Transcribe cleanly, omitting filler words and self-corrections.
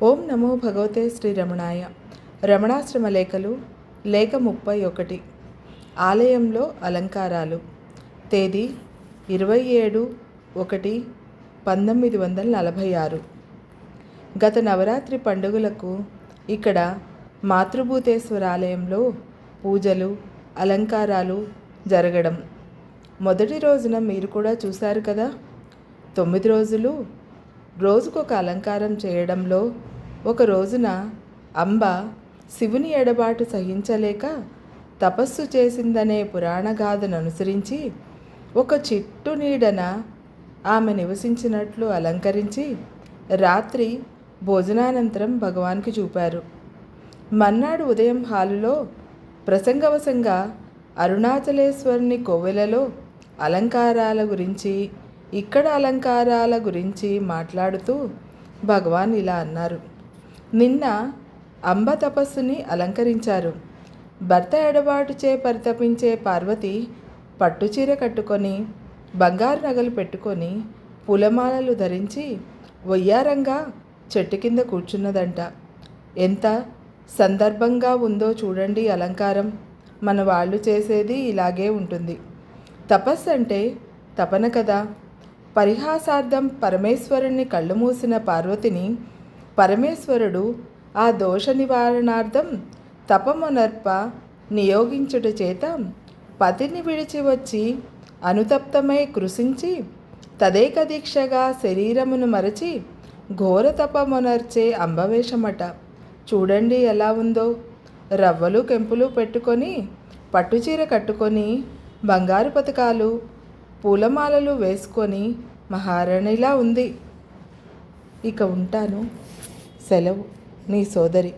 ఓం నమో భగవతే శ్రీ రమణాయ. రమణాశ్రమ లేఖలు లేఖ 31. ఆలయంలో అలంకారాలు. తేదీ 27/1/1946. గత నవరాత్రి పండుగలకు ఇక్కడ మాతృభూతేశ్వర ఆలయంలో పూజలు, అలంకారాలు జరగడం మొదటి రోజున మీరు కూడా చూశారు కదా. 9 రోజులు రోజుకొక అలంకారం చేయడంలో ఒక రోజున అంబ శివుని ఎడబాటు సహించలేక తపస్సు చేసిందనే పురాణగాథను అనుసరించి ఒక చిట్టు నీడన ఆమె నివసించినట్లు అలంకరించి రాత్రి భోజనానంతరం భగవాన్కి చూపారు. మర్నాడు ఉదయం హాలులో ప్రసంగవశంగా అరుణాచలేశ్వరుని కోవెలలో అలంకారాల గురించి, ఇక్కడ అలంకారాల గురించి మాట్లాడుతూ భగవాన్ ఇలా అన్నారు. నిన్న అంబ తపస్సుని అలంకరించారు. భర్త ఎడబాటుచే పరితపించే పార్వతి పట్టుచీర కట్టుకొని, బంగారు నగలు పెట్టుకొని, పూలమాలలు ధరించి వయ్యారంగా చెట్టు కింద కూర్చున్నదంట. ఎంత సందర్భంగా ఉందో చూడండి అలంకారం. మన వాళ్ళు చేసేది ఇలాగే ఉంటుంది. తపస్సు అంటే తపన కదా. పరిహాసార్థం పరమేశ్వరుని కళ్ళు మూసిన పార్వతిని పరమేశ్వరుడు ఆ దోష నివారణార్థం తపమునర్ప నియోగించుట చేత పతిని విడిచి వచ్చి అనుతప్తమై కృషించి తదేక దీక్షగా శరీరమును మరచి ఘోర తపమునర్చే అంబవేషమట. చూడండి ఎలా ఉందో. రవ్వలు కెంపులు పెట్టుకొని, పట్టుచీర కట్టుకొని, బంగారు పతకాలు, పూలమాలలు వేసుకొని మహారాణిలా ఉంది. ఇక ఉంటాను. సెలవు. నీ సోదరి.